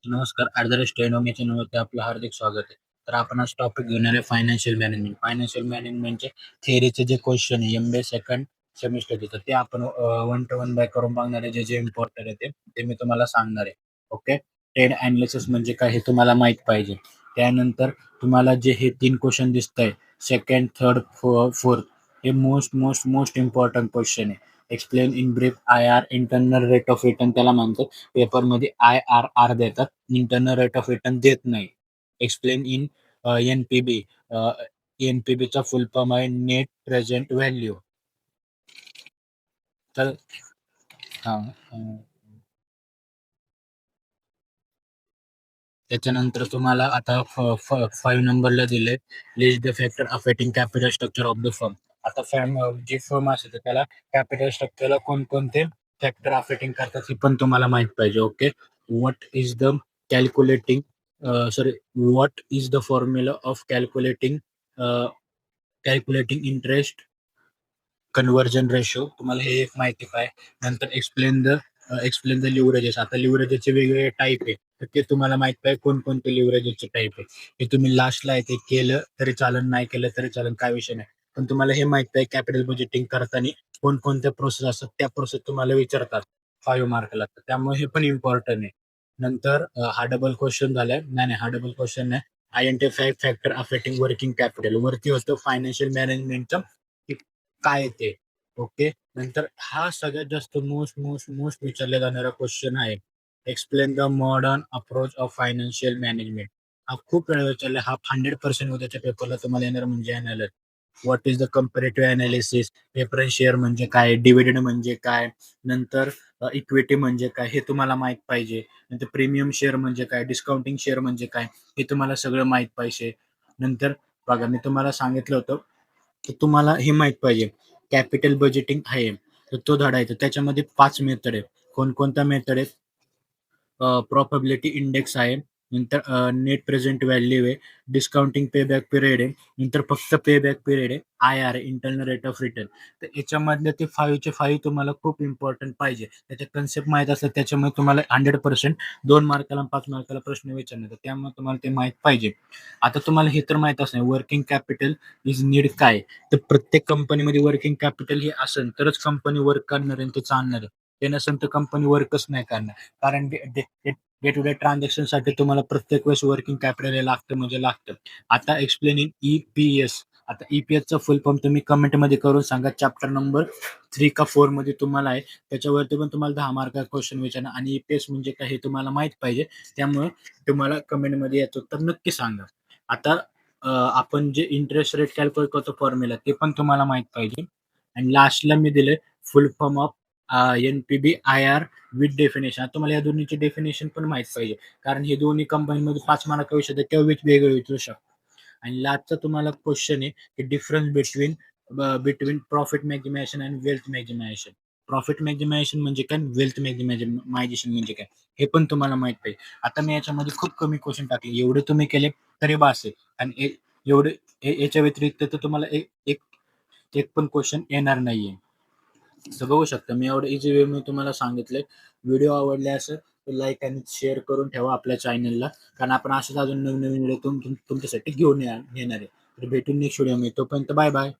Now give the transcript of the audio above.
नमस्कार. At the rate स्टेनोम या चॅनलवरती आपलं हार्दिक स्वागत आहे. तर आपण आज टॉपिक घेणार आहे फायनान्शियल मॅनेजमेंट. फायनान्शियल मॅनेजमेंटचे थिअरीचे जे क्वेश्चन आहे एम-बी-ए सेकंड सेमिस्टरचे, तर ते आपण वन टू वन बाय करून बघणार आहे. जे इम्पोर्टंट आहे ते मी तुम्हाला सांगणार आहे. ओके. ट्रेड एनालिसिस म्हणजे काय हे तुम्हाला माहीत पाहिजे. त्यानंतर तुम्हाला जे हे 3 क्वेश्चन दिसतंय सेकंड, थर्ड, फोर्थ हे most most most important question आहे. Explain in brief IR internal rate of return त्याला म्हणतात. पेपरमध्ये आय-आर-आर देतात. इंटरनल रेट ऑफ रिटर्न देत नाही. Explain in NPV. एन-पी-बीचा फुल फॉर्म आहे नेट प्रेझेंट व्हॅल्यू. तर हां, त्याच्यानंतर तुम्हाला आता 5 नंबरला दिलंय list the factor affecting capital structure of the firm. आता जे फर्म असेल तर त्याला कॅपिटल स्ट्रक्चरला कोणकोणते फॅक्टर अफेक्टिंग करतात हे पण तुम्हाला माहित पाहिजे. Okay. What is the calculating sorry what is the formula of calculating interest conversion ratio तुम्हाला हे एक माहिती पाहिजे. नंतर एक्सप्लेन द लिव्हरेजेस. आता लिव्हरेजेसचे वेगवेगळे टाईप आहे, तर ते तुम्हाला माहित पाहिजे कोणकोणते लिव्हरेजेसचे टाईप आहे. हे तुम्ही लास्टला आहे ते केलं तरी चालेल, नाही केलं तरी चालेल, काय विषय नाही. पण तुम्हाला हे माहित पाहिजे कॅपिटल बजेटिंग करताना कोणकोणत्या प्रोसेस असतात, त्या प्रोसेस तुम्हाला विचारतात 5 मार्कला. तर त्यामुळे हे पण इम्पॉर्टंट आहे. नंतर हा डबल क्वेश्चन झालाय. नाही, नाही, हा डबल क्वेश्चन नाही. Identify factor affecting working capital. वरती होतं फायनान्शियल मॅनेजमेंटचं काय ते. ओके. नंतर हा सगळ्यात जास्त मोस्ट मोस्ट मोस्ट विचारला जाणारा क्वेश्चन आहे. Explain the modern approach of financial management. हा खूप वेळा विचारला. हा 100% उद्याच्या पेपरला तुम्हाला येणार म्हणजे येणार. What is the comparative analysis. Preference share म्हणजे काय, डिव्हिडंड म्हणजे काय, नंतर इक्विटी म्हणजे काय हे तुम्हाला माहित पाहिजे. नंतर प्रीमियम शेअर म्हणजे काय, डिस्काउंटिंग शेअर म्हणजे काय हे तुम्हाला सगळं माहित पाहिजे. नंतर बघा मी तुम्हाला सांगितलं होतं की तुम्हाला हे माहित पाहिजे कॅपिटल बजेटिंग आहे, तर तो धडा आहे. तर त्याच्यामध्ये 5 मेथड आहे. कोणकोणत्या मेथड आहेत? प्रॉफिटेबिलिटी इंडेक्स आहे. नंतर नेट प्रेझेंट व्हॅल्यू आहे. डिस्काउंटिंग पेबॅक पिरियड आहे. नंतर फक्त पेबॅक पिरियड आहे. आय-आर आहे, इंटरनल रेट ऑफ रिटर्न. तर याच्यामधले ते 5 चे 5 तुम्हाला खूप इम्पोर्टंट पाहिजे. त्याचे कन्सेप्ट माहीत असलं त्याच्यामुळे तुम्हाला 100% 2 मार्काला आणि 5 मार्काला प्रश्न विचारणार. त्यामुळे तुम्हाला ते माहीत पाहिजे. आता तुम्हाला हे तर माहीत असणार वर्किंग कॅपिटल इज नीड काय? तर प्रत्येक कंपनीमध्ये वर्किंग कॅपिटल हे असेल तरच कंपनी वर्क करणार आहे आणि ते चालणार आहे. ते नसेल तर कंपनी वर्कच नाही करणार. कारण डे टू डे ट्रान्झॅक्शनसाठी तुम्हाला प्रत्येक वेळेस वर्किंग कॅपिटल हे लागतं म्हणजे लागतं. आता एक्सप्लेनिंग ई-पी-एस. आता ई-पी-एसचा फुल फॉर्म तुम्ही कमेंटमध्ये करून सांगा. चॅप्टर नंबर 3 का 4 मध्ये तुम्हाला आहे. त्याच्यावरती पण तुम्हाला 10 मार्काचा क्वेश्चन विचारणार आणि ई-पी-एस म्हणजे काय हे तुम्हाला माहीत पाहिजे. त्यामुळे तुम्हाला कमेंटमध्ये याचं उत्तर नक्की सांगा. आता आपण जे इंटरेस्ट रेट कॅल्क्युलेट करतो फॉर्म्युला ते पण तुम्हाला माहीत पाहिजे. आणि लास्टला मी दिले full form of NPV, IR with definition. आता तुम्हाला या दोन्हीची डेफिनेशन पण माहीत पाहिजे. कारण हे दोन्ही कंबाईनमध्ये 5 मार्क विषय किंवा वेगवेगळे विचारू शकतो. आणि लास्टचा तुम्हाला क्वेश्चन आहे की डिफरन्स बिटवीन प्रॉफिट मॅक्झिमायझेशन आणि वेल्थ मॅक्झिमायझेशन. प्रॉफिट मॅक्झिमायझेशन म्हणजे काय, वेल्थ मॅक्झिमायझेशन म्हणजे काय हे पण तुम्हाला माहित पाहिजे. आता मी याच्यामध्ये खूप कमी क्वेश्चन टाकले. एवढे तुम्ही केले तरी बास आहे. आणि एवढे याच्या व्यतिरिक्त तर तुम्हाला एक एक एक पण क्वेश्चन येणार नाहीये. तर बघू शकता मी एवढं इझी वे मी तुम्हाला सांगितलंय. व्हिडिओ आवडले असेल तर लाईक आणि शेअर करून ठेवा आपल्या चॅनलला. कारण आपण असेच अजून नवीन नवीन व्हिडिओ तुमच्यासाठी घेऊन येणार आहे. तर भेटून नेक्स्ट व्हिडिओ मी तोपर्यंत बाय बाय.